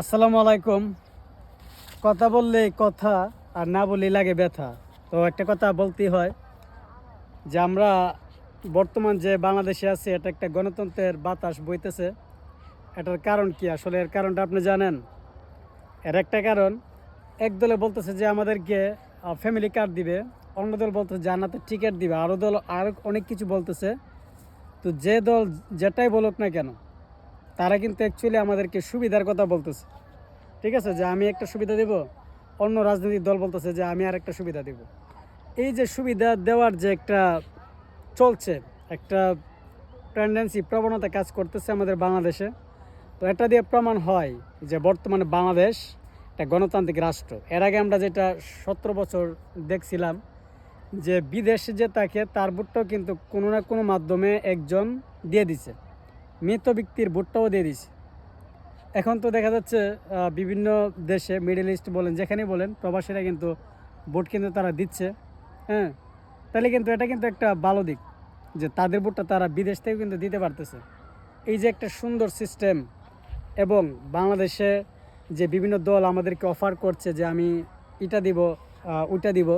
আসসালামু আলাইকুম। কথা বললে কথা আর না বললেই লাগে ব্যথা। তো একটা কথা বলতেই হয় যে আমরা বর্তমান যে বাংলাদেশে আছি, এটা একটা গণতন্ত্রের বাতাস বইতেছে। এটার কারণ কি? আসলে এর কারণটা আপনি জানেন? এর একটা কারণ, এক দলে বলতেছে যে আমাদেরকে ফ্যামিলি কার্ড দিবে, অন্য দল বলতেছে জান্নাতের টিকিট দিবে, আরও দল আরও অনেক কিছু বলতেছে। তো যে দল যেটাই বলুক না কেন, তারা কিন্তু অ্যাকচুয়ালি আমাদেরকে সুবিধার কথা বলতেছে। ঠিক আছে, যে আমি একটা সুবিধা দেব, অন্য রাজনৈতিক দল বলতেছে যে আমি আর একটা সুবিধা দেব। এই যে সুবিধা দেওয়ার যে একটা চলছে, একটা টেন্ডেন্সি, প্রবণতা কাজ করতেছে আমাদের বাংলাদেশে। তো এটা দিয়ে প্রমাণ হয় যে বর্তমানে বাংলাদেশ একটা গণতান্ত্রিক রাষ্ট্র। এর আগে আমরা যেটা 17 বছর দেখছিলাম যে বিদেশে যে তাকে তার ভোটটাও কিন্তু কোনো না কোনো মাধ্যমে একজন দিয়ে দিছে, মৃত ব্যক্তির ভোটটাও দিয়ে দিছে। এখন তো দেখা যাচ্ছে বিভিন্ন দেশে, মিডল ইস্ট বলেন, যেখানেই বলেন, প্রবাসীরা কিন্তু ভোট কিন্তু তারা দিচ্ছে। হ্যাঁ, তাহলে কিন্তু এটা কিন্তু একটা ভালো দিক যে তাদের ভোটটা তারা বিদেশ থেকে কিন্তু দিতে পারতেছে। এই যে একটা সুন্দর সিস্টেম, এবং বাংলাদেশে যে বিভিন্ন দল আমাদেরকে অফার করছে যে আমি এটা দিব, ওইটা দিব,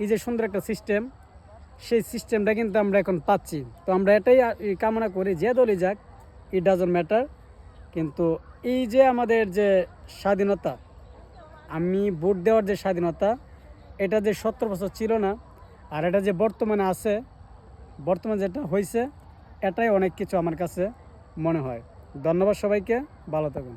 এই যে সুন্দর একটা সিস্টেম, সেই সিস্টেমটা কিন্তু আমরা এখন পাচ্ছি। তো আমরা এটাই কামনা করি, যে দলই যাক, ইট ডাজন্ট ম্যাটার। কিন্তু এই যে আমাদের যে স্বাধীনতা, আমি ভোট দেওয়ার যে স্বাধীনতা, এটা যে 17 বছর ছিল না, আর এটা যে বর্তমানে আছে, বর্তমানে যেটা হয়েছে, এটাই অনেক কিছু আমার কাছে মনে হয়। ধন্যবাদ সবাইকে, ভালো থাকুন।